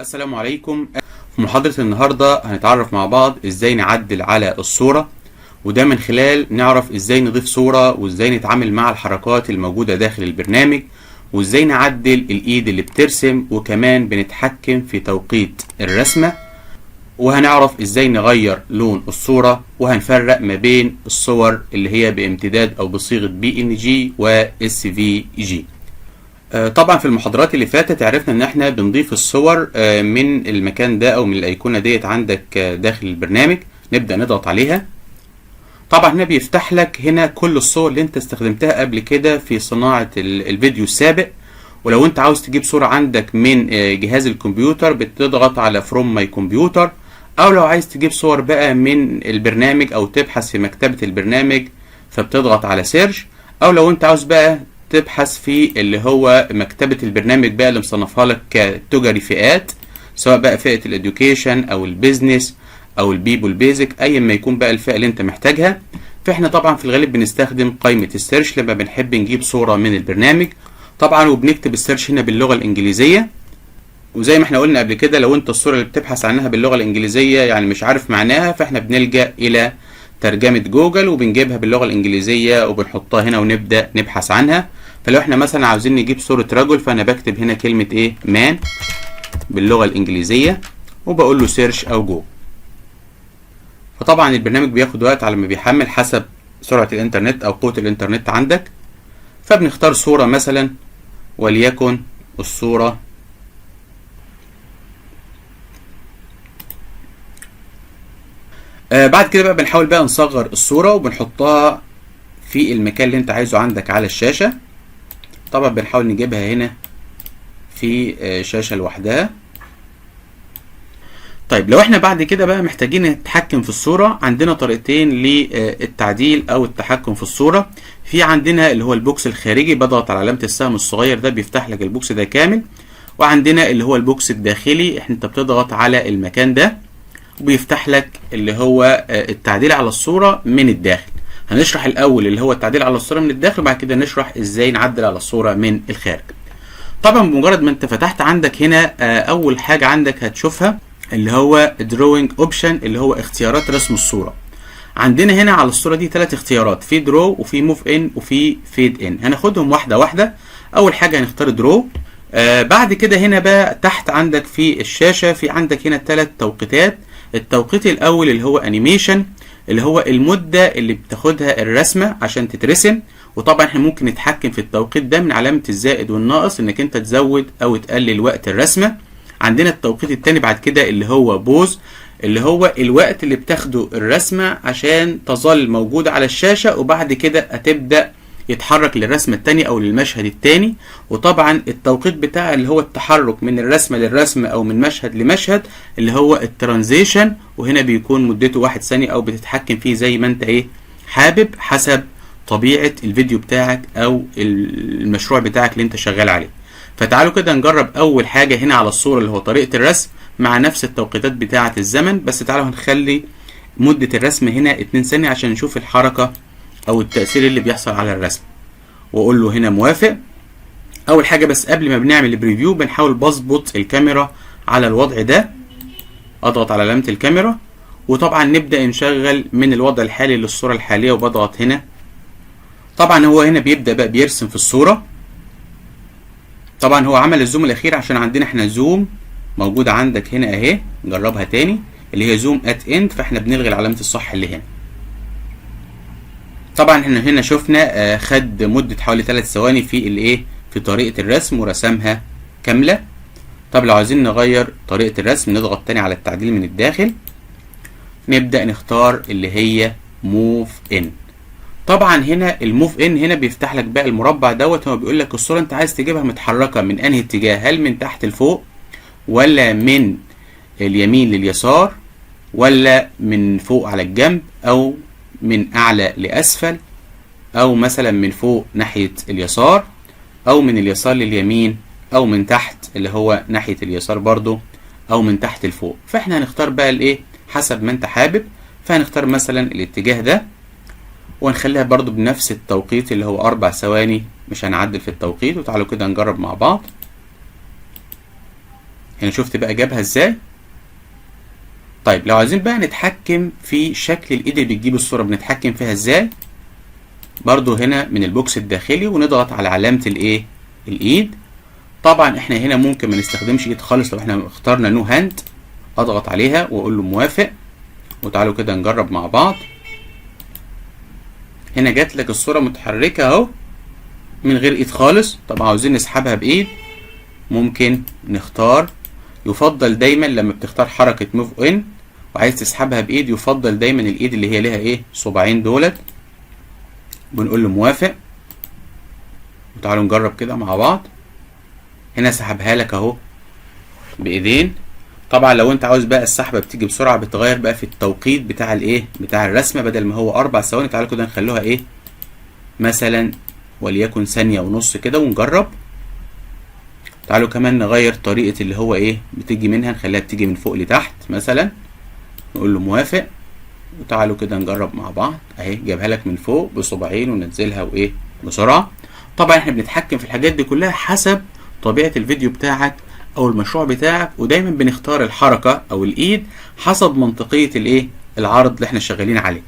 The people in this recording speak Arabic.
السلام عليكم. في محاضرة النهاردة هنتعرف مع بعض ازاي نعدل على الصورة، وده من خلال نعرف ازاي نضيف صورة وازاي نتعامل مع الحركات الموجودة داخل البرنامج، وازاي نعدل الايد اللي بترسم، وكمان بنتحكم في توقيت الرسمة، وهنعرف ازاي نغير لون الصورة، وهنفرق ما بين الصور اللي هي بامتداد او بصيغة PNG و SVG. طبعا في المحاضرات اللي فاتت عرفنا ان احنا بنضيف الصور من المكان ده او من الايقونة ديت عندك داخل البرنامج. نبدأ نضغط عليها. طبعا هنا بيفتح لك هنا كل الصور اللي انت استخدمتها قبل كده في صناعة الفيديو السابق، ولو انت عاوز تجيب صورة عندك من جهاز الكمبيوتر بتضغط على فروم ماي كمبيوتر، او لو عايز تجيب صور بقى من البرنامج او تبحث في مكتبة البرنامج فبتضغط على سيرش، او لو انت عاوز بقى تبحث في اللي هو مكتبة البرنامج بقى اللي مصنفها لك كتجاري فئات، سواء بقى فئة الاديوكيشن او البيزنس او البيبول بيزك، ايا ما يكون بقى الفئة اللي انت محتاجها. فاحنا طبعا في الغالب بنستخدم قائمة السيرش لما بنحب نجيب صورة من البرنامج طبعا، وبنكتب السيرش هنا باللغة الانجليزية. وزي ما احنا قلنا قبل كده، لو انت الصورة اللي بتبحث عنها باللغة الانجليزية يعني مش عارف معناها، فاحنا بنلجأ الى ترجمة جوجل وبنجيبها باللغة الانجليزية وبنحطها هنا ونبدأ نبحث عنها. فلو احنا مثلا عاوزين نجيب صورة رجل، فانا بكتب هنا كلمة ايه؟ مان باللغة الانجليزية، وبقول له سيرش او جو. فطبعا البرنامج بياخد وقت على ما بيحمل حسب سرعة الانترنت او قوة الانترنت عندك. فبنختار صورة مثلا، وليكن الصورة بعد كده بقى بنحاول بقى نصغر الصورة وبنحطها في المكان اللي انت عايزه عندك على الشاشة. طبعا بنحاول نجيبها هنا في شاشة لوحدها. طيب لو احنا بعد كده بقى محتاجين نتحكم في الصورة، عندنا طريقتين للتعديل او التحكم في الصورة. في عندنا اللي هو البوكس الخارجي، بضغط على علامة السهم الصغير ده بيفتح لك البوكس ده كامل. وعندنا اللي هو البوكس الداخلي، انت بتضغط على المكان ده وبيفتح لك اللي هو التعديل على الصورة من الداخل. هنشرح الاول اللي هو التعديل على الصورة من الداخل، وبعد كده نشرح ازاي نعدل على الصورة من الخارج. طبعا بمجرد ما انت فتحت عندك هنا اول حاجة عندك هتشوفها اللي هو drawing option، اللي هو اختيارات رسم الصورة. عندنا هنا على الصورة دي 3 اختيارات، في draw وفي move in وفي fade in. هناخدهم واحدة واحدة. اول حاجة هنختار draw. بعد كده هنا بقى تحت عندك في الشاشة في عندك هنا 3 توقيتات. التوقيت الاول اللي هو انيميشن، اللي هو المدة اللي بتاخدها الرسمة عشان تترسم. وطبعا احنا ممكن نتحكم في التوقيت ده من علامة الزائد والناقص، انك انت تزود او تقلل وقت الرسمة. عندنا التوقيت التاني بعد كده اللي هو بوز، اللي هو الوقت اللي بتاخده الرسمة عشان تظل موجودة على الشاشة، وبعد كده هتبدأ يتحرك للرسمة التانية او للمشهد التاني. وطبعا التوقيت بتاع اللي هو التحرك من الرسمة للرسمة او من مشهد لمشهد اللي هو الترانزيشن، وهنا بيكون مدته 1 ثانية، او بتتحكم فيه زي ما انت ايه حابب حسب طبيعة الفيديو بتاعك او المشروع بتاعك اللي انت شغال عليه. فتعالوا كده نجرب اول حاجة هنا على الصورة اللي هو طريقة الرسم مع نفس التوقيتات بتاعة الزمن، بس تعالوا هنخلي مدة الرسم هنا 2 ثانية عشان نشوف الحركة او التأثير اللي بيحصل على الرسم. واقول له هنا موافق. اول حاجة بس قبل ما بنعمل البريفيو بنحاول بظبط الكاميرا على الوضع ده، اضغط على علامة الكاميرا، وطبعا نبدأ نشغل من الوضع الحالي للصورة الحالية وبضغط هنا. طبعا هو هنا بيبدأ بقى بيرسم في الصورة. طبعا هو عمل الزوم الاخير عشان عندنا احنا زوم موجودة عندك هنا اهي، نجربها تاني اللي هي زوم ات اند، فاحنا بنلغي علامة الصح اللي هنا. طبعا احنا هنا شفنا خد مدة حوالي 3 ثواني في الايه في طريقة الرسم ورسمها كاملة. طب لو عايزين نغير طريقة الرسم نضغط تاني على التعديل من الداخل، نبدأ نختار اللي هي موف ان. طبعا هنا الموف ان هنا بيفتح لك بقى المربع دوت، هو بيقول لك الصورة انت عايز تجيبها متحركة من انهي اتجاه، هل من تحت لفوق ولا من اليمين لليسار ولا من فوق على الجنب او من اعلى لاسفل، او مثلا من فوق ناحية اليسار او من اليسار لليمين، او من تحت اللي هو ناحية اليسار برضو، او من تحت لفوق. فاحنا هنختار بقى الايه حسب ما انت حابب. فهنختار مثلا الاتجاه ده ونخليها برضو بنفس التوقيت اللي هو 4 ثواني، مش هنعدل في التوقيت. وتعالوا كده نجرب مع بعض. هنا شفت بقى جابها ازاي. طيب لو عايزين بقى نتحكم في شكل الايد اللي بتجيب الصورة بنتحكم فيها ازاي؟ برضو هنا من البوكس الداخلي ونضغط على علامة الايه؟ الايد. طبعا احنا هنا ممكن ما نستخدمش ايد خالص لو احنا اخترنا نو هاند، اضغط عليها واقول له موافق، وتعالوا كده نجرب مع بعض. هنا جات لك الصورة متحركة اهو من غير ايد خالص. طبعا عاوزين نسحبها بايد، ممكن نختار، يفضل دايما لما بتختار حركة موف ان وعايز تسحبها بايد يفضل دايما الايد اللي هي لها ايه؟ صباعين دولت. بنقول له موافق، وتعالوا نجرب كده مع بعض. هنا سحبها لك اهو بايدين. طبعا لو انت عاوز بقى السحبه بتيجي بسرعه بتغير بقى في التوقيت بتاع الايه؟ بتاع الرسمه، بدل ما هو 4 ثواني تعالوا كده نخلوها ايه؟ مثلا وليكن ثانيه ونص كده ونجرب. تعالوا كمان نغير طريقه اللي هو ايه؟ بتيجي منها، نخليها بتيجي من فوق لتحت مثلا. نقول له موافق، وتعالوا كده نجرب مع بعض اهي، جابها لك من فوق بصباعين وننزلها وايه؟ بسرعه. طبعا احنا بنتحكم في الحاجات دي كلها حسب طبيعه الفيديو بتاعك او المشروع بتاعك، ودايما بنختار الحركه او الايد حسب منطقيه الايه؟ العرض اللي احنا شغالين عليه.